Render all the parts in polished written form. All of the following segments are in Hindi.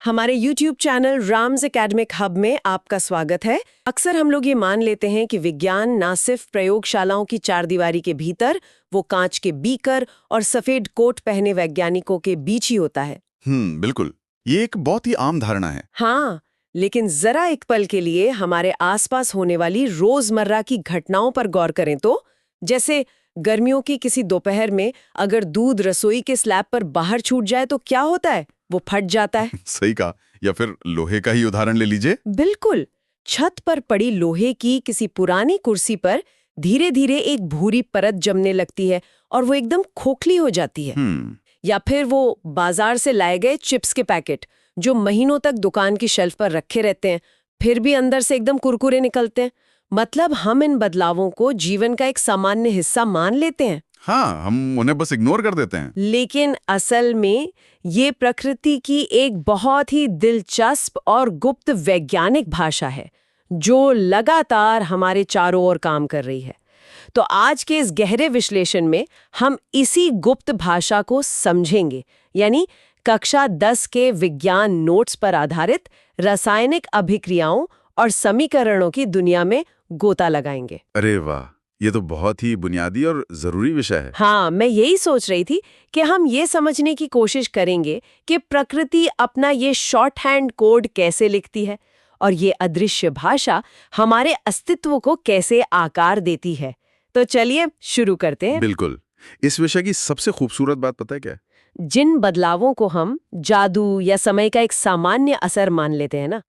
हमारे YouTube channel Ram's academic hub में आपका स्वागत है। अक्सर हम लोग ये मान लेते हैं कि विज्ञान ना सिर्फ प्रयोगशालाओं की चारदीवारी के भीतर, वो कांच के बीकर और सफेद कोट पहने वैज्ञानिकों के बीच ही होता है। बिल्कुल। ये एक बहुत ही आम धारणा है। हाँ, लेकिन जरा एक पल के लिए हमारे आसपास होने वाली रोजमर्रा की घटनाओं पर गौर करें तो, जैसे गर्मियों की किसी दोपहर में अगर दूध रसोई के स्लैब पर बाहर छूट जाए तो क्या होता है? वो फट जाता है। सही कहा। या फिर लोहे का ही उदाहरण ले लीजिए। बिल्कुल। छत पर पड़ी लोहे की किसी पुरानी कुर्सी पर धीरे धीरे एक भूरी परत जमने लगती है और वो एकदम खोखली हो जाती है। या फिर वो बाजार से लाए गए चिप्स के पैकेट जो महीनों तक दुकान की शेल्फ पर रखे रहते हैं, फिर भी अंदर से एकदम कुरकुरे निकलते हैं। मतलब हम इन बदलावों को जीवन का एक सामान्य हिस्सा मान लेते हैं। हाँ, हम उन्हें बस इग्नोर कर देते हैं। लेकिन असल में ये प्रकृति की एक बहुत ही दिलचस्प और गुप्त वैज्ञानिक भाषा है जो लगातार हमारे चारों ओर काम कर रही है। तो आज के इस गहरे विश्लेषण में हम इसी गुप्त भाषा को समझेंगे, यानी कक्षा 10 के विज्ञान नोट्स पर आधारित रासायनिक अभिक्रियाओं और समीकरणों की दुनिया में गोता लगाएंगे। अरे वाह, ये तो बहुत ही बुनियादी और जरूरी विषय है। हाँ, मैं यही सोच रही थी कि हम ये समझने की कोशिश करेंगे कि प्रकृति अपना ये शॉर्ट हैंड कोड कैसे लिखती है और ये अदृश्य भाषा हमारे अस्तित्व को कैसे आकार देती है। तो चलिए शुरू करते हैं। बिल्कुल। इस विषय की सबसे खूबसूरत बात पता है क्या है? जिन बदलावों को हम जादू या समय का एक सामान्य असर मान लेते हैं ना,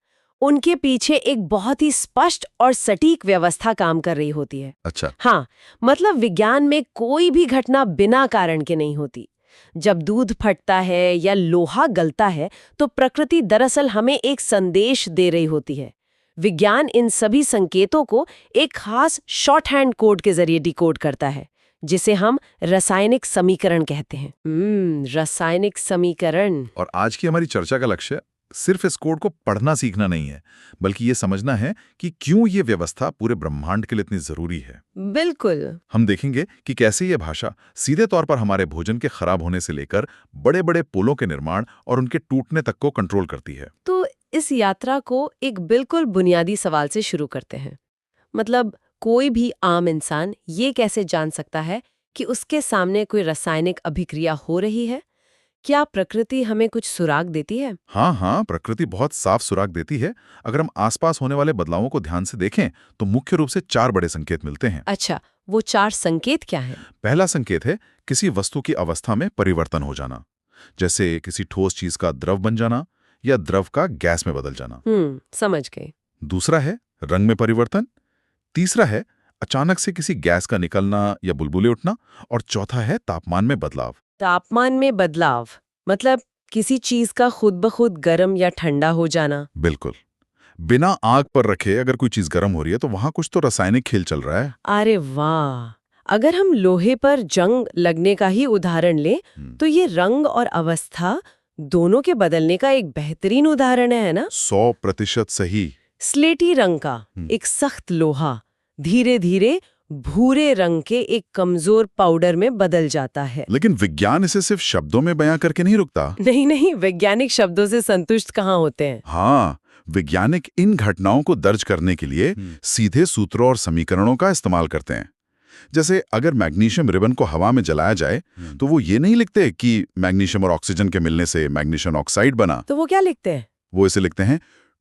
उनके पीछे एक बहुत ही स्पष्ट और सटीक व्यवस्था काम कर रही होती है। अच्छा। हाँ, मतलब विज्ञान में कोई भी घटना बिना कारण के नहीं होती। जब दूध फटता है या लोहा गलता है तो प्रकृति दरअसल हमें एक संदेश दे रही होती है। विज्ञान इन सभी संकेतों को एक खास शॉर्ट हैंड कोड के जरिए डिकोड करता है, जिसे हम रासायनिक समीकरण कहते हैं। रासायनिक समीकरण। और आज की हमारी चर्चा का लक्ष्य सिर्फ इस कोड को पढ़ना सीखना नहीं है, बल्कि ये समझना है कि क्यों ये व्यवस्था पूरे ब्रह्मांड के लिए इतनी जरूरी है। बिल्कुल। हम देखेंगे कि कैसे ये भाषा सीधे तौर पर हमारे भोजन के खराब होने से लेकर बड़े बड़े पुलों के निर्माण और उनके टूटने तक को कंट्रोल करती है। तो इस यात्रा को एक बिल्कुल बुनियादी सवाल से शुरू करते हैं। मतलब कोई भी आम इंसान ये कैसे जान सकता है कि उसके सामने कोई रासायनिक अभिक्रिया हो रही है? क्या प्रकृति हमें कुछ सुराग देती है? हाँ, प्रकृति बहुत साफ सुराग देती है। अगर हम आसपास होने वाले बदलावों को ध्यान से देखें तो मुख्य रूप से 4 बड़े संकेत मिलते हैं। अच्छा, वो 4 संकेत क्या हैं? पहला संकेत है किसी वस्तु की अवस्था में परिवर्तन हो जाना, जैसे किसी ठोस चीज का द्रव बन जाना या द्रव का गैस में बदल जाना। समझ गए। दूसरा है रंग में परिवर्तन। तीसरा है अचानक से किसी गैस का निकलना या बुलबुले उठना। और चौथा है तापमान में बदलाव। तापमान में बदलाव मतलब किसी चीज का खुद ब खुद गर्म या ठंडा हो जाना। बिल्कुल। बिना आग पर रखे अगर कोई चीज गर्म हो रही है तो वहां कुछ तो रासायनिक खेल चल रहा है। अरे वाह! अगर हम लोहे पर जंग लगने का ही उदाहरण लें तो ये रंग और अवस्था दोनों के बदलने का एक बेहतरीन उदाहरण है ना? 100% सही। स्लेटी रंग का एक सख्त लोहा धीरे धीरे भूरे रंग के एक कमजोर पाउडर में बदल जाता है। लेकिन विज्ञान इसे सिर्फ शब्दों में बयां करके नहीं रुकता। नहीं, वैज्ञानिक शब्दों से संतुष्ट कहाँ होते हैं। हाँ, वैज्ञानिक इन घटनाओं को दर्ज करने के लिए सीधे सूत्रों और समीकरणों का इस्तेमाल करते हैं। जैसे अगर मैग्नीशियम रिबन को हवा में जलाया जाए तो वो ये नहीं लिखते कि मैग्नीशियम और ऑक्सीजन के मिलने से मैग्नीशियम ऑक्साइड बना। तो वो क्या लिखते हैं? वो इसे लिखते हैं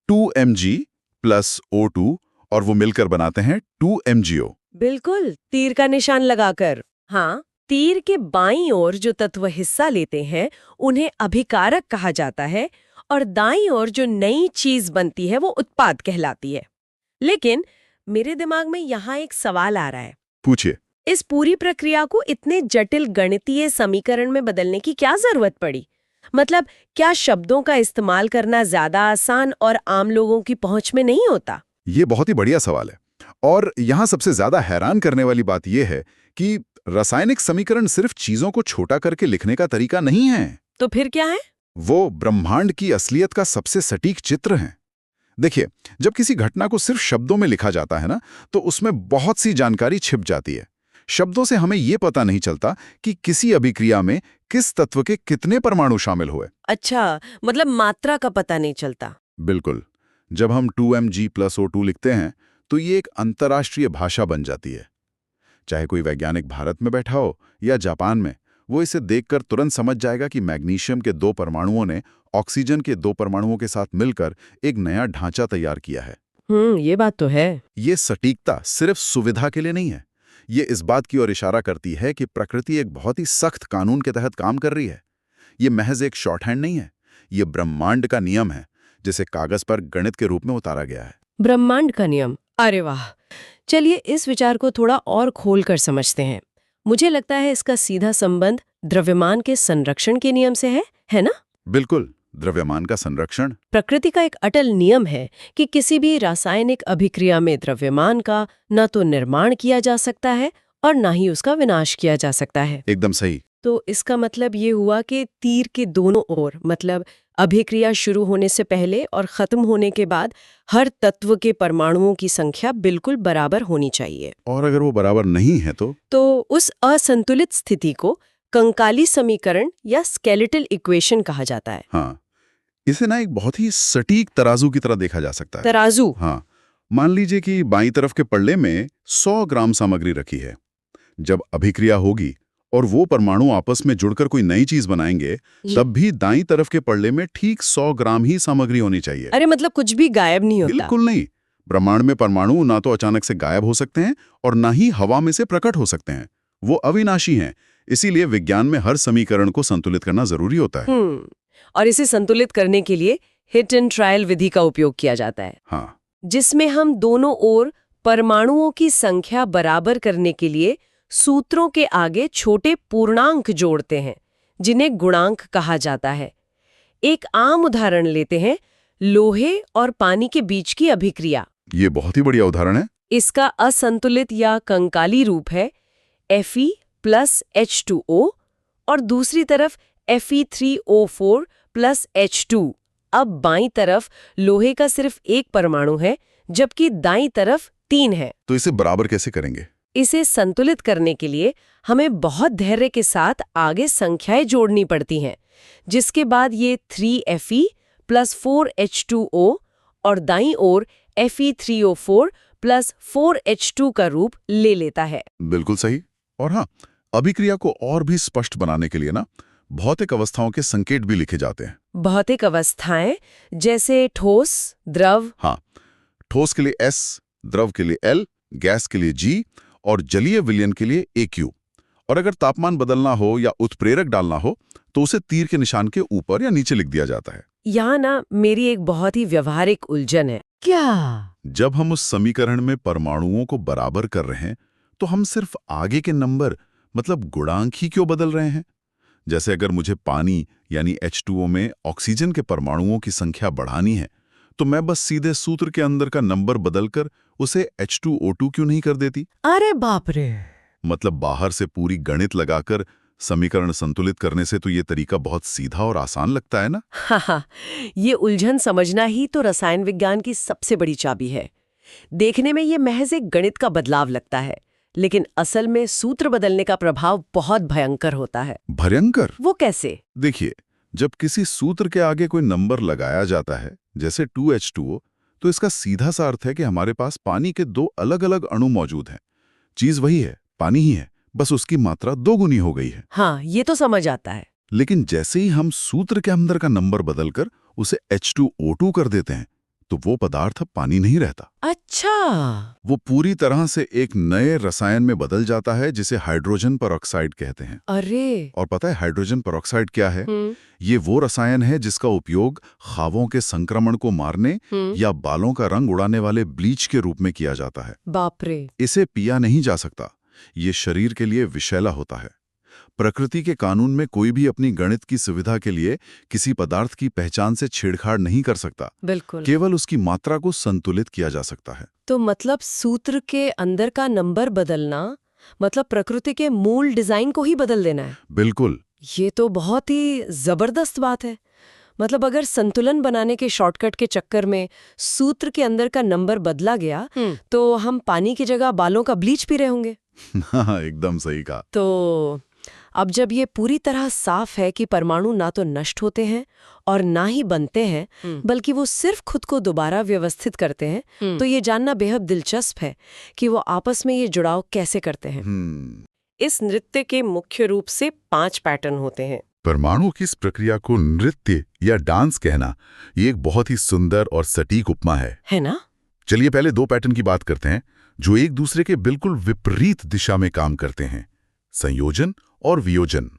2Mg + O2 और वो मिलकर बनाते हैं 2MgO। बिल्कुल, तीर का निशान लगाकर। हाँ, तीर के बाईं ओर जो तत्व हिस्सा लेते हैं उन्हें अभिकारक कहा जाता है और दाईं ओर जो नई चीज बनती है वो उत्पाद कहलाती है। लेकिन मेरे दिमाग में यहाँ एक सवाल आ रहा है। पूछिए। इस पूरी प्रक्रिया को इतने जटिल गणितीय समीकरण में बदलने की क्या जरूरत पड़ी? मतलब क्या शब्दों का इस्तेमाल करना ज्यादा आसान और आम लोगों की पहुंच में नहीं होता? ये बहुत ही बढ़िया सवाल है। और यहाँ सबसे ज्यादा हैरान करने वाली बात यह है कि रासायनिक समीकरण सिर्फ चीजों को छोटा करके लिखने का तरीका नहीं है। तो फिर क्या है? वो ब्रह्मांड की असलियत का सबसे सटीक चित्र है। देखिए, जब किसी घटना को सिर्फ शब्दों में लिखा जाता है ना, तो उसमें बहुत सी जानकारी छिप जाती है। शब्दों से हमें ये पता नहीं चलता कि किसी अभिक्रिया में किस तत्व के कितने परमाणु शामिल हुए। अच्छा, मतलब मात्रा का पता नहीं चलता। बिल्कुल। जब हम 2mg+O2 लिखते हैं तो ये एक अंतर्राष्ट्रीय भाषा बन जाती है। चाहे कोई वैज्ञानिक भारत में बैठा हो या जापान में, वो इसे देखकर तुरंत समझ जाएगा कि मैग्नीशियम के 2 परमाणुओं ने ऑक्सीजन के 2 परमाणुओं के साथ मिलकर एक नया ढांचा तैयार किया है। ये बात तो है। ये सटीकता सिर्फ सुविधा के लिए नहीं है, ये इस बात की ओर इशारा करती है कि प्रकृति एक बहुत ही सख्त कानून के तहत काम कर रही है। ये महज एक शॉर्टहैंड नहीं है, ये ब्रह्मांड का नियम है जिसे कागज पर गणित के रूप में उतारा गया है। ब्रह्मांड का नियम, अरे वाह। चलिए इस विचार को थोड़ा और खोल कर समझते हैं। मुझे लगता है इसका सीधा संबंध द्रव्यमान के संरक्षण के नियम से है ना? बिल्कुल, द्रव्यमान का संरक्षण प्रकृति का एक अटल नियम है कि किसी भी रासायनिक अभिक्रिया में द्रव्यमान का न तो निर्माण किया जा सकता है और न ही उसका विनाश किया जा सकता है। एकदम सही। तो इसका मतलब ये हुआ कि तीर के दोनों ओर, मतलब अभिक्रिया शुरू होने से पहले और खत्म होने के बाद, हर तत्व के परमाणुओं की संख्या बिल्कुल बराबर होनी चाहिए। और अगर वो बराबर नहीं है तो उस असंतुलित स्थिति को कंकाली समीकरण या स्केलेटल इक्वेशन कहा जाता है। हाँ, इसे ना एक बहुत ही सटीक तराजू की तरह देखा जा सकता है। तराजू? हाँ, मान लीजिए कि बाईं तरफ के पल्ले में 100 ग्राम सामग्री रखी है। जब अभिक्रिया होगी और वो परमाणु आपस में जुड़कर कोई नई चीज बनाएंगे, तब भी दाईं तरफ के पल्ले में ठीक 100 ग्राम ही सामग्री होनी चाहिए। अरे मतलब कुछ भी गायब नहीं होता? बिल्कुल नहीं। ब्रह्मांड में परमाणु ना तो अचानक से गायब हो सकते हैं और ना ही हवा में से प्रकट हो सकते हैं। वो अविनाशी हैं। इसीलिए विज्ञान में हर समीकरण को संतुलित करना जरूरी होता है। और इसे संतुलित करने के लिए हिट एंड ट्रायल विधि का उपयोग किया जाता है। हाँ, जिसमें हम दोनों ओर परमाणुओं की संख्या बराबर करने के लिए सूत्रों के आगे छोटे पूर्णांक जोड़ते हैं, जिन्हें गुणांक कहा जाता है। एक आम उदाहरण लेते हैं, लोहे और पानी के बीच की अभिक्रिया। ये बहुत ही बढ़िया उदाहरण है। इसका असंतुलित या कंकाली रूप है Fe+H2O और दूसरी तरफ Fe3O4+H2। अब बाईं तरफ लोहे का सिर्फ एक परमाणु है, जबकि दाईं तरफ 3 है। तो इसे बराबर कैसे करेंगे? इसे संतुलित करने के लिए हमें बहुत धैर्य के साथ आगे संख्याएं जोड़नी पड़ती हैं, जिसके बाद ये 3Fe+4H2O और दाईं ओर Fe3O4+4H2 का रूप ले लेता है। बिल्कुल सही। और हाँ, अभिक्रिया को और भी स्पष्ट बनाने के लिए ना भौतिक अवस्थाओं के संकेत भी लिखे जाते हैं। भौतिक अवस्थाएं जैसे ठोस, द्रव। हाँ, ठोस के लिए S, द्रव के लिए L, गैस के लिए G और जलीय विलयन के लिए AQ। और अगर तापमान बदलना हो या उत्प्रेरक डालना हो तो उसे तीर के निशान के ऊपर या नीचे लिख दिया जाता है। यहाँ ना मेरी एक बहुत ही व्यवहारिक उलझन है। क्या? जब हम उस समीकरण में परमाणुओं को बराबर कर रहे हैं तो हम सिर्फ आगे के नंबर मतलब गुणांक ही क्यों बदल रहे हैं? जैसे अगर मुझे पानी यानी H2O में ऑक्सीजन के परमाणुओं की संख्या बढ़ानी है तो मैं बस सीधे सूत्र के अंदर का नंबर बदलकर उसे H2O2 क्यों नहीं कर देती? अरे बाप रे! मतलब बाहर से पूरी गणित लगाकर समीकरण संतुलित करने से तो ये तरीका बहुत सीधा और आसान लगता है ना? हाँ, ये उलझन समझना ही तो रसायन विज्ञान की सबसे बड़ी चाबी है। देखने में ये महज एक गणित का बदलाव लगता है, लेकिन असल में सूत्र बदलने का प्रभाव बहुत भयंकर होता है। भयंकर? वो कैसे? देखिए, जब किसी सूत्र के आगे कोई नंबर लगाया जाता है, जैसे 2H2O, तो इसका सीधा सा अर्थ है कि हमारे पास पानी के 2 अलग-अलग अणु मौजूद हैं। चीज वही है, पानी ही है, बस उसकी मात्रा 2 गुनी हो गई है। हाँ, ये तो समझ आता है। लेकिन जैसे ही हम सूत्र के अंदर का नंबर बदलकर उसे H2O2 कर देते हैं, तो वो पदार्थ अब पानी नहीं रहता। अच्छा। वो पूरी तरह से एक नए रसायन में बदल जाता है जिसे हाइड्रोजन परऑक्साइड कहते हैं। अरे! और पता है हाइड्रोजन परऑक्साइड क्या है? ये वो रसायन है जिसका उपयोग खावों के संक्रमण को मारने या बालों का रंग उड़ाने वाले ब्लीच के रूप में किया जाता है। बाप रे! इसे पिया नहीं जा सकता। ये शरीर के लिए विषैला होता है। प्रकृति के कानून में कोई भी अपनी गणित की सुविधा के लिए किसी पदार्थ की पहचान से छेड़छाड़ नहीं कर सकता। बिल्कुल। केवल उसकी मात्रा को संतुलित किया जा सकता है। तो मतलब सूत्र के अंदर का नंबर बदलना मतलब प्रकृति के मूल डिजाइन को ही बदल देना है। बिल्कुल। ये तो बहुत ही जबरदस्त बात है। मतलब अगर संतुलन बनाने के शॉर्टकट के चक्कर में सूत्र के अंदर का नंबर बदला गया तो हम पानी की जगह बालों का ब्लीच पी रहे होंगे। हाँ, एकदम सही कहा। तो अब जब ये पूरी तरह साफ है कि परमाणु ना तो नष्ट होते हैं और ना ही बनते हैं, बल्कि वो सिर्फ खुद को दोबारा व्यवस्थित करते हैं, तो ये जानना बेहद दिलचस्प है कि वो आपस में ये जुड़ाव कैसे करते हैं। इस नृत्य के मुख्य रूप से 5 पैटर्न होते हैं। परमाणु की इस प्रक्रिया को नृत्य या डांस कहना, ये एक बहुत ही सुंदर और सटीक उपमा है ना? चलिए पहले 2 पैटर्न की बात करते हैं जो एक दूसरे के बिल्कुल विपरीत दिशा में काम करते हैं, संयोजन और वियोजन।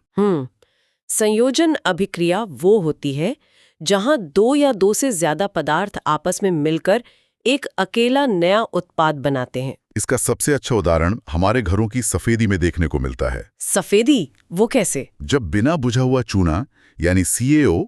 संयोजन अभिक्रिया वो होती है जहां 2 या 2 से ज्यादा पदार्थ आपस में मिलकर एक अकेला नया उत्पाद बनाते हैं। इसका सबसे अच्छा उदाहरण हमारे घरों की सफेदी में देखने को मिलता है। सफेदी? वो कैसे? जब बिना बुझा हुआ चूना यानी CaO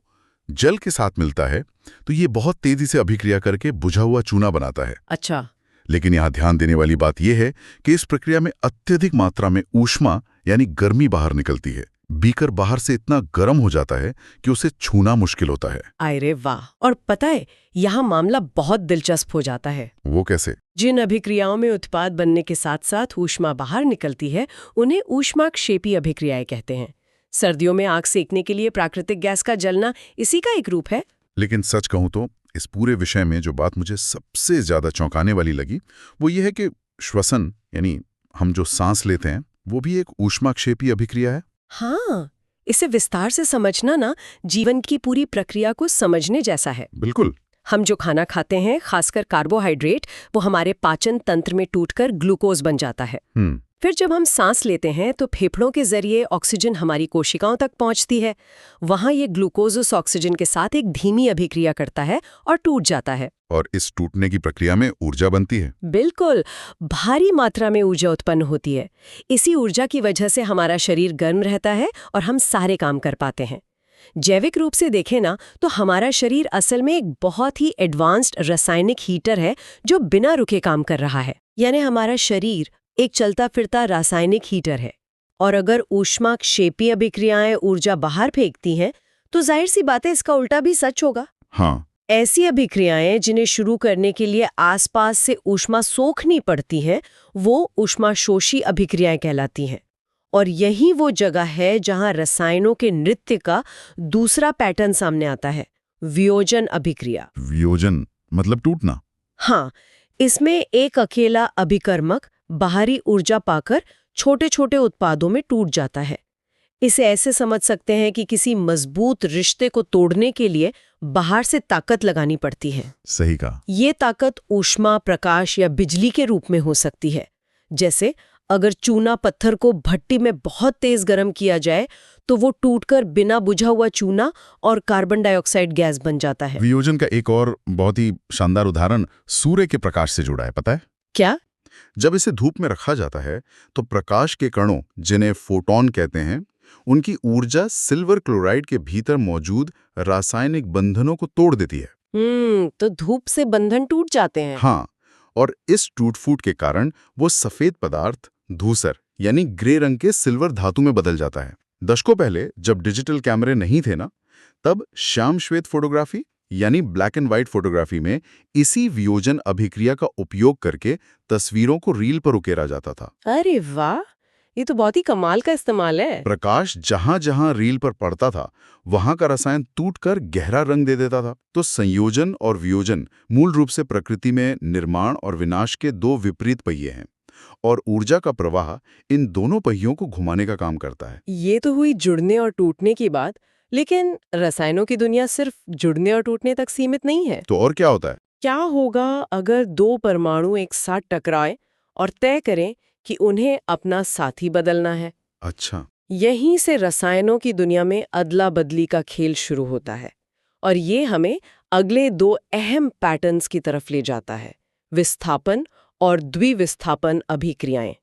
जल के साथ मिलता है तो ये बहुत तेजी से अभिक्रिया करके बुझा हुआ चूना बनाता है। अच्छा। लेकिन यहाँ ध्यान देने वाली बात यह है कि इस प्रक्रिया में अत्यधिक मात्रा में ऊष्मा यानी गर्मी बाहर निकलती है। बीकर बाहर से इतना गर्म हो जाता है कि उसे छूना मुश्किल होता है। अरे वाह! और पता है, यहाँ मामला बहुत दिलचस्प हो जाता है। वो कैसे? जिन अभिक्रियाओं में उत्पाद बनने के साथ साथ ऊष्मा बाहर निकलती है, उन्हें ऊष्माक्षेपी अभिक्रियाएं कहते हैं। सर्दियों में आग सेकने के लिए प्राकृतिक गैस का जलना इसी का एक रूप है। लेकिन सच कहूं तो इस पूरे विषय में जो बात मुझे सबसे ज्यादा चौंकाने वाली लगी वो ये है कि श्वसन यानी हम जो सांस लेते हैं वो भी एक ऊष्माक्षेपी अभिक्रिया है। हाँ, इसे विस्तार से समझना ना जीवन की पूरी प्रक्रिया को समझने जैसा है। बिल्कुल। हम जो खाना खाते हैं, खासकर कार्बोहाइड्रेट, वो हमारे पाचन तंत्र में टूटकर ग्लूकोज बन जाता है। फिर जब हम सांस लेते हैं तो फेफड़ों के जरिए ऑक्सीजन हमारी कोशिकाओं तक पहुंचती है। वहां ये ग्लूकोज उस ऑक्सीजन के साथ एक धीमी अभिक्रिया करता है और टूट जाता है। और इस टूटने की प्रक्रिया में ऊर्जा बनती है। बिल्कुल, भारी मात्रा में ऊर्जा उत्पन्न होती है। इसी ऊर्जा की वजह से हमारा शरीर गर्म रहता है और हम सारे काम कर पाते हैं। जैविक रूप से देखें ना तो हमारा शरीर असल में एक बहुत ही एडवांस्ड रासायनिक हीटर है जो बिना रुके काम कर रहा है। यानी हमारा शरीर एक चलता फिरता रासायनिक हीटर है। और अगर ऊष्माक्षेपी अभिक्रियाएं ऊर्जा बाहर फेंकती हैं तो जाहिर सी बात है इसका उल्टा भी सच होगा। हाँ। ऐसी अभिक्रियाएं जिन्हें शुरू करने के लिए आसपास से ऊष्मा सोखनी पड़ती है वो ऊष्माशोषी अभिक्रियाएं कहलाती हैं। और यही वो जगह है जहां रसायनों के नृत्य का दूसरा पैटर्न सामने आता है, वियोजन अभिक्रिया। वियोजन मतलब टूटना? हाँ, इसमें एक अकेला अभिकर्मक बाहरी ऊर्जा पाकर छोटे छोटे उत्पादों में टूट जाता है। इसे ऐसे समझ सकते हैं कि किसी मजबूत रिश्ते को तोड़ने के लिए बाहर से ताकत लगानी पड़ती है। सही कहा। ये ताकत ऊष्मा, प्रकाश या बिजली के रूप में हो सकती है। जैसे अगर चूना पत्थर को भट्टी में बहुत तेज गर्म किया जाए तो वो टूटकर बिना बुझा हुआ चूना और कार्बन डाइऑक्साइड गैस बन जाता है। वियोजन का एक और बहुत ही शानदार उदाहरण सूर्य के प्रकाश से जुड़ा है, पता है क्या? जब इसे धूप में रखा जाता है तो प्रकाश के कणों, जिन्हें फोटॉन कहते हैं, उनकी ऊर्जा सिल्वर क्लोराइड के भीतर मौजूद रासायनिक बंधनों को तोड़ देती है। तो धूप से बंधन टूट जाते हैं। हाँ, और इस टूट-फूट के कारण वो सफेद पदार्थ धूसर यानी ग्रे रंग के सिल्वर धातु में बदल जाता है। दशकों पहले जब डिजिटल कैमरे नहीं थे ना, तब श्याम श्वेत फोटोग्राफी यानी ब्लैक एंड व्हाइट फोटोग्राफी में इसी वियोजन अभिक्रिया का उपयोग करके तस्वीरों को रील पर उकेरा जाता था। अरे वाह, ये तो बहुत ही कमाल का इस्तेमाल है। प्रकाश जहां जहां रील पर पड़ता था वहां का रसायन टूटकर गहरा रंग दे देता था। तो संयोजन और वियोजन मूल रूप से प्रकृति में निर्माण और विनाश के 2 विपरीत पहिए हैं और ऊर्जा का प्रवाह इन दोनों पहियों को घुमाने का काम करता है। ये तो हुई जुड़ने और टूटने की बात, लेकिन रसायनों की दुनिया सिर्फ जुड़ने और टूटने तक सीमित नहीं है। तो और क्या होता है? क्या होगा अगर 2 परमाणु एक साथ टकराएं और तय करें कि उन्हें अपना साथी बदलना है? अच्छा। यहीं से रसायनों की दुनिया में अदला बदली का खेल शुरू होता है और ये हमें अगले 2 अहम पैटर्न्स की तरफ ले जाता है, विस्थापन और द्विविस्थापन अभिक्रियाएं।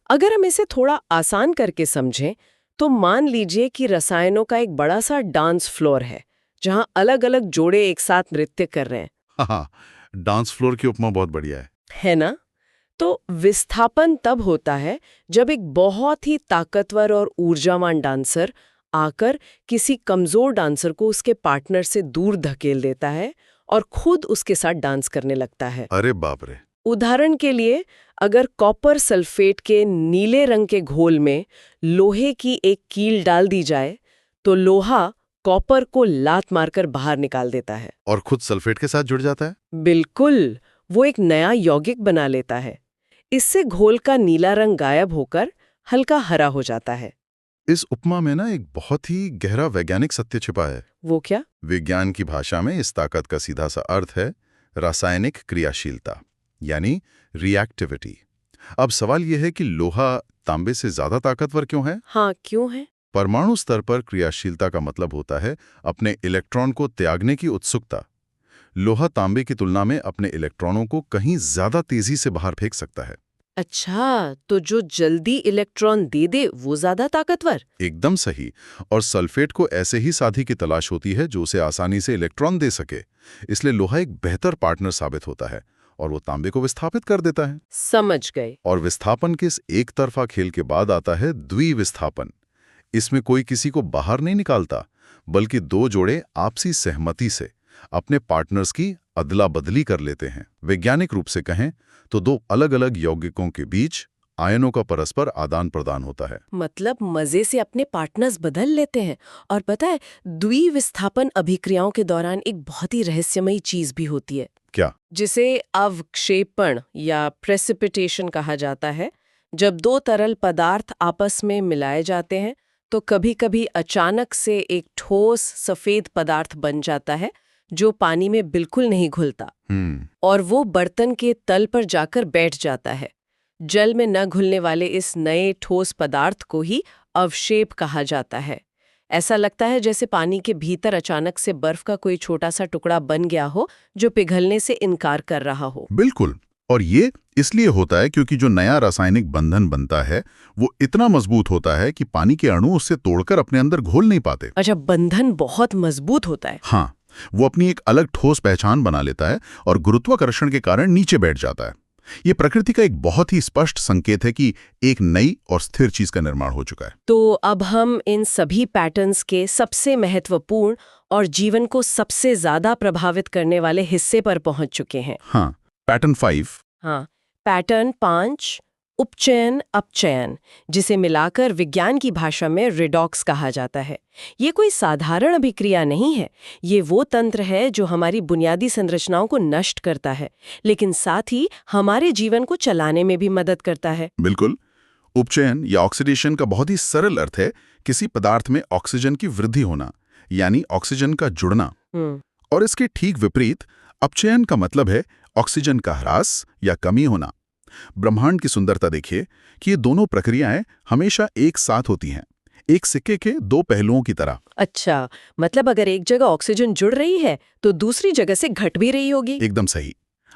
अगर हम इसे थोड़ा आसान करके समझें तो मान लीजिए कि रसायनों का एक बड़ा सा डांस फ्लोर है जहां अलग अलग जोड़े एक साथ नृत्य कर रहे हैं। हाँ, डांस फ्लोर की उपमा बहुत बढ़िया है ना? तो विस्थापन तब होता है जब एक बहुत ही ताकतवर और ऊर्जावान डांसर आकर किसी कमजोर डांसर को उसके पार्टनर से दूर धकेल देता है और खुद उसके साथ डांस करने लगता है। अरे बाप रे! उदाहरण के लिए अगर कॉपर सल्फेट के नीले रंग के घोल में लोहे की एक कील डाल दी जाए तो लोहा कॉपर को लात मारकर बाहर निकाल देता है। और खुद सल्फेट के साथ जुड़ जाता है। बिल्कुल, वो एक नया यौगिक बना लेता है। इससे घोल का नीला रंग गायब होकर हल्का हरा हो जाता है। इस उपमा में ना एक बहुत ही गहरा वैज्ञानिक सत्य छिपा है। वो क्या? विज्ञान की भाषा में इस ताकत का सीधा सा अर्थ है रासायनिक क्रियाशीलता, यानी रिएक्टिविटी। अब सवाल यह है कि लोहा तांबे से ज्यादा ताकतवर क्यों है? हाँ, क्यों है? परमाणु स्तर पर क्रियाशीलता का मतलब होता है अपने इलेक्ट्रॉन को त्यागने की उत्सुकता। लोहा तांबे की तुलना में अपने इलेक्ट्रॉनों को कहीं ज्यादा तेजी से बाहर फेंक सकता है। अच्छा, तो जो जल्दी इलेक्ट्रॉन दे दे वो ज्यादा ताकतवर? एकदम सही। और सल्फेट को ऐसे ही साथी की तलाश होती है जो उसे आसानी से इलेक्ट्रॉन दे सके। इसलिए लोहा एक बेहतर पार्टनर साबित होता है और वो तांबे को विस्थापित कर देता है। समझ गए। और विस्थापन के इस एक तरफा खेल के बाद आता है द्विविस्थापन। इसमें कोई किसी को बाहर नहीं निकालता, बल्कि दो जोड़े आपसी सहमति से अपने पार्टनर्स की अदला बदली कर लेते हैं। वैज्ञानिक रूप से कहें तो दो अलग अलग यौगिकों के बीच आयनों का परस्पर आदान प्रदान होता है। मतलब मजे से अपने पार्टनर्स बदल लेते हैं। और पता है, द्विविस्थापन अभिक्रियाओं के दौरान एक बहुत ही रहस्यमयी चीज भी होती है। क्या? जिसे अवक्षेपण या प्रेसिपिटेशन कहा जाता है। जब दो तरल पदार्थ आपस में मिलाए जाते हैं तो कभी-कभी अचानक से एक ठोस सफेद पदार्थ बन जाता है जो पानी में बिल्कुल नहीं घुलता और वो बर्तन के तल पर जाकर बैठ जाता है। जल में न घुलने वाले इस नए ठोस पदार्थ को ही अवक्षेप कहा जाता है। ऐसा लगता है जैसे पानी के भीतर अचानक से बर्फ का कोई छोटा सा टुकड़ा बन गया हो जो पिघलने से इनकार कर रहा हो। बिल्कुल। और ये इसलिए होता है क्योंकि जो नया रासायनिक बंधन बनता है वो इतना मजबूत होता है कि पानी के अणु उससे तोड़कर अपने अंदर घोल नहीं पाते। अच्छा, बंधन बहुत मजबूत होता है। हाँ, वो अपनी एक अलग ठोस पहचान बना लेता है और गुरुत्वाकर्षण के कारण नीचे बैठ जाता है। ये प्रकृति का एक बहुत ही स्पष्ट संकेत है कि एक नई और स्थिर चीज का निर्माण हो चुका है। तो अब हम इन सभी पैटर्न्स के सबसे महत्वपूर्ण और जीवन को सबसे ज्यादा प्रभावित करने वाले हिस्से पर पहुंच चुके हैं। हाँ, पैटर्न 5। हाँ, पैटर्न 5, उपचयन अपचयन, जिसे मिलाकर विज्ञान की भाषा में रिडॉक्स कहा जाता है। ये कोई साधारण अभिक्रिया नहीं है। ये वो तंत्र है जो हमारी बुनियादी संरचनाओं को नष्ट करता है, लेकिन साथ ही हमारे जीवन को चलाने में भी मदद करता है। बिल्कुल। उपचयन या ऑक्सीडेशन का बहुत ही सरल अर्थ है किसी पदार्थ में ऑक्सीजन की वृद्धि होना, यानी ऑक्सीजन का जुड़ना। और इसके ठीक विपरीत अपचयन का मतलब है ऑक्सीजन का ह्रास या कमी होना। ब्रह्मांड की सुंदरता देखिए कि ये दोनों प्रक्रियाएं हमेशा एक साथ होती हैं, एक सिक्के के दो पहलुओं की तरह। अच्छा, मतलब अगर एक जगह ऑक्सीजन जुड़ रही है तो दूसरी जगह से घट भी रही होगी। एकदम सही।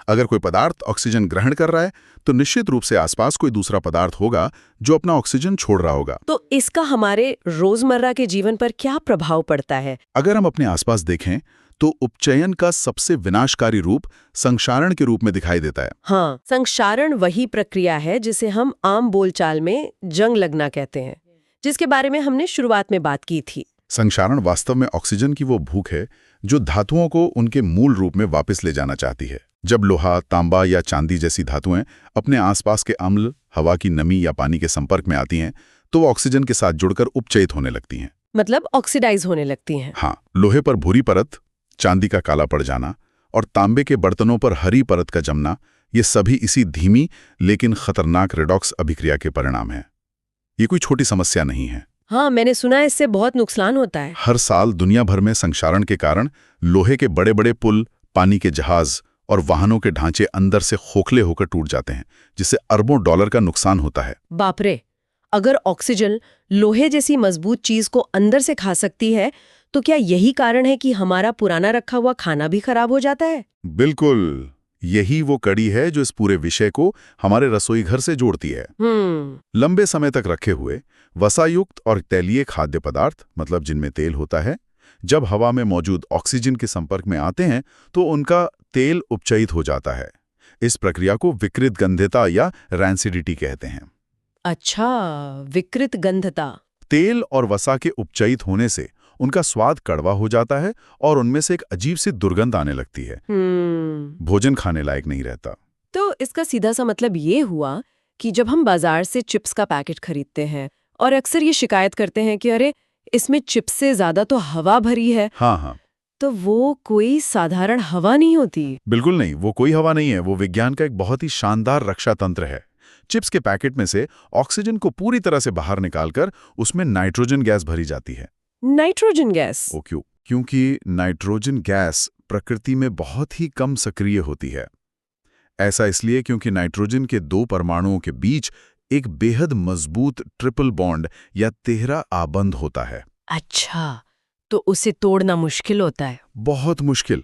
अगर कोई पदार्थ ऑक्सीजन ग्रहण कर रहा है तो निश्चित रूप से आसपास कोई दूसरा पदार्थ होगा जो अपना ऑक्सीजन छोड़ रहा होगा। तो इसका हमारे रोजमर्रा के जीवन पर क्या प्रभाव पड़ता है? अगर हम अपने आसपास देखें तो उपचयन का सबसे विनाशकारी रूप संक्षारण के रूप में दिखाई देता है। हाँ, संक्षारण वही प्रक्रिया है जिसे हम आम बोलचाल में जंग लगना कहते हैं, जिसके बारे में हमने शुरुआत में बात की थी। संक्षारण वास्तव में ऑक्सीजन की वो भूख है जो धातुओं को उनके मूल रूप में वापस ले जाना चाहती है। जब लोहा, तांबा या चांदी जैसी धातुएं अपने आसपास के अम्ल, हवा की नमी या पानी के संपर्क में आती हैं तो वो ऑक्सीजन के साथ जुड़कर उपचयित होने लगती हैं। मतलब ऑक्सीडाइज होने लगती हैं। हाँ, लोहे पर भूरी परत, चांदी का काला पड़ जाना और तांबे के बर्तनों पर हरी परत का जमना, ये सभी इसी धीमी लेकिन खतरनाक रिडॉक्स अभिक्रिया के परिणाम हैं। ये कोई छोटी समस्या नहीं है। हाँ, मैंने सुना है इससे बहुत नुकसान होता है। हर साल दुनिया भर में संक्षारण के कारण लोहे के बड़े बड़े पुल, पानी के जहाज और वाहनों के ढांचे अंदर से खोखले होकर टूट जाते हैं, जिससे अरबों डॉलर का नुकसान होता है। बाप रे! अगर ऑक्सीजन लोहे जैसी मजबूत चीज को अंदर से खा सकती है तो क्या यही कारण है कि हमारा पुराना रखा हुआ खाना भी खराब हो जाता है? बिल्कुल, यही वो कड़ी है जो इस पूरे विषय को हमारे रसोई घर से जोड़ती है। लंबे समय तक रखे हुए वसायुक्त और तैलीय खाद्य पदार्थ, मतलब जिनमें तेल होता है, जब हवा में मौजूद ऑक्सीजन के संपर्क में आते हैं तो उनका तेल उपचयित हो जाता है। इस प्रक्रिया को विकृत गंधता या रैंसिडिटी कहते हैं। अच्छा, विकृत गंधता। तेल और वसा के उपचयित होने से उनका स्वाद कड़वा हो जाता है और उनमें से एक अजीब सी दुर्गंध आने लगती है। भोजन खाने लायक नहीं रहता। तो इसका सीधा सा मतलब ये हुआ कि जब हम बाजार से चिप्स का पैकेट खरीदते हैं और अक्सर ये शिकायत करते हैं कि अरे इसमें चिप्स से ज्यादा तो हवा भरी है, हाँ हाँ, तो वो कोई साधारण हवा नहीं होती। बिल्कुल नहीं, वो कोई हवा नहीं है, वो विज्ञान का एक बहुत ही शानदार रक्षा तंत्र है। चिप्स के पैकेट में से ऑक्सीजन को पूरी तरह से बाहर निकालकर उसमें नाइट्रोजन गैस भरी जाती है। Nitrogen gas? वो क्यों? क्योंकि नाइट्रोजन गैस प्रकृति में बहुत ही कम सक्रिय होती है। ऐसा इसलिए क्योंकि नाइट्रोजन के 2 परमाणुओं के बीच एक बेहद मजबूत ट्रिपल बॉन्ड या 13 आबंध होता है। अच्छा, तो उसे तोड़ना मुश्किल होता है। बहुत मुश्किल।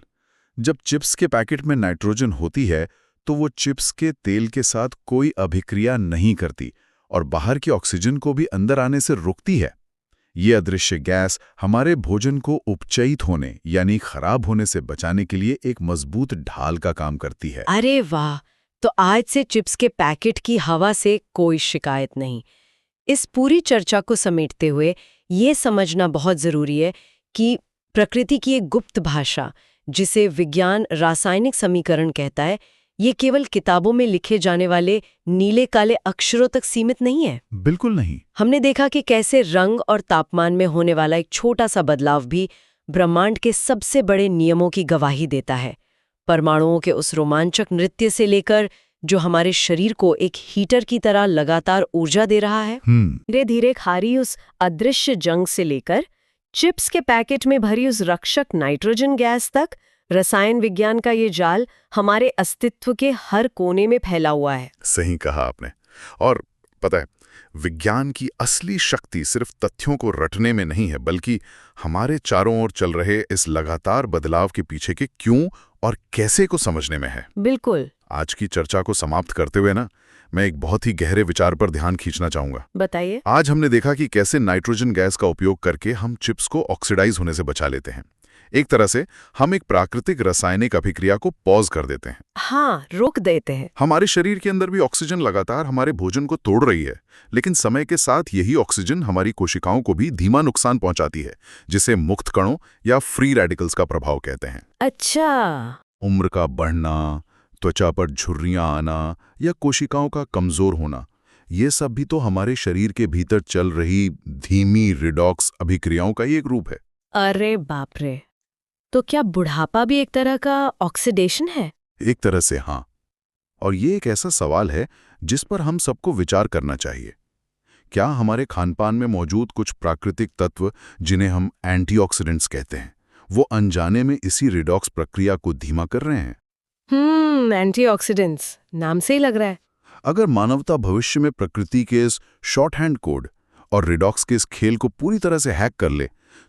जब चिप्स के पैकेट में नाइट्रोजन होती है तो वो चिप्स के तेल के साथ कोई अभिक्रिया नहीं करती और बाहर की ऑक्सीजन को भी अंदर आने से रोकती है। ये अदृश्य गैस हमारे भोजन को उपचयित होने यानी खराब होने से बचाने के लिए एक मजबूत ढाल का काम करती है। अरे वाह, तो आज से चिप्स के पैकेट की हवा से कोई शिकायत नहीं। इस पूरी चर्चा को समेटते हुए ये समझना बहुत जरूरी है कि प्रकृति की एक गुप्त भाषा, जिसे विज्ञान रासायनिक समीकरण कहता है, ये केवल किताबों में लिखे जाने वाले नीले काले अक्षरों तक सीमित नहीं है। बिल्कुल नहीं। हमने देखा कि कैसे रंग और तापमान में होने वाला एक छोटा सा बदलाव भी ब्रह्मांड के सबसे बड़े नियमों की गवाही देता है। परमाणुओं के उस रोमांचक नृत्य से लेकर जो हमारे शरीर को एक हीटर की तरह लगातार ऊर्जा दे रहा है, धीरे धीरे खारी उस अदृश्य जंग से लेकर चिप्स के पैकेट में भरी उस रक्षक नाइट्रोजन गैस तक, रसायन विज्ञान का ये जाल हमारे अस्तित्व के हर कोने में फैला हुआ है। सही कहा आपने। और पता है, विज्ञान की असली शक्ति सिर्फ तथ्यों को रटने में नहीं है, बल्कि हमारे चारों ओर चल रहे इस लगातार बदलाव के पीछे के क्यों और कैसे को समझने में है। बिल्कुल। आज की चर्चा को समाप्त करते हुए मैं एक बहुत ही गहरे विचार पर ध्यान खींचना चाहूंगा। बताइए। आज हमने देखा कि कैसे नाइट्रोजन गैस का उपयोग करके हम चिप्स को ऑक्सीडाइज होने से बचा लेते हैं। एक तरह से हम एक प्राकृतिक रासायनिक अभिक्रिया को पॉज कर देते हैं। हाँ, रोक देते हैं। हमारे शरीर के अंदर भी ऑक्सीजन लगातार हमारे भोजन को तोड़ रही है, लेकिन समय के साथ यही ऑक्सीजन हमारी कोशिकाओं को भी धीमा नुकसान पहुंचाती है, जिसे मुक्त कणों या फ्री रेडिकल्स का प्रभाव कहते हैं। अच्छा। उम्र का बढ़ना, त्वचा पर झुर्रियां आना या कोशिकाओं का कमजोर होना, ये सब भी तो हमारे शरीर के भीतर चल रही धीमी रिडॉक्स अभिक्रियाओं का ही एक रूप है। अरे बाप रे, तो क्या बुढ़ापा भी एक तरह का ऑक्सीडेशन है? एक तरह से हाँ। और ये एक ऐसा सवाल है जिस पर हम सबको विचार करना चाहिए। क्या हमारे खानपान में मौजूद कुछ प्राकृतिक तत्व, जिन्हें हम एंटीऑक्सीडेंट्स कहते हैं, वो अनजाने में इसी रिडॉक्स प्रक्रिया को धीमा कर रहे हैं? एंटीऑक्सीडेंट्स, नाम से ही लग रहा है। अगर मानवता भविष्य में प्रकृति के इस शॉर्ट हैंड कोड और रिडॉक्स के इस खेल को पूरी तरह से हैक कर ले,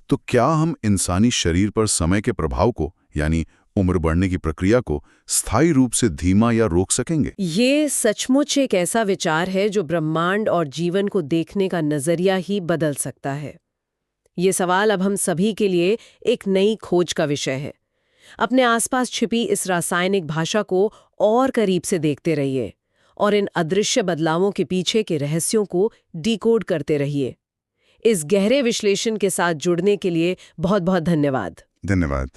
तो क्या हम इंसानी शरीर पर समय के प्रभाव को, यानी उम्र बढ़ने की प्रक्रिया को, स्थायी रूप से धीमा या रोक सकेंगे? ये सचमुच एक ऐसा विचार है जो ब्रह्मांड और जीवन को देखने का नजरिया ही बदल सकता है। ये सवाल अब हम सभी के लिए एक नई खोज का विषय है। अपने आसपास छिपी इस रासायनिक भाषा को और करीब से देखते रहिए और इन अदृश्य बदलावों के पीछे के रहस्यों को डिकोड करते रहिए। इस गहरे विश्लेषण के साथ जुड़ने के लिए बहुत बहुत धन्यवाद। धन्यवाद।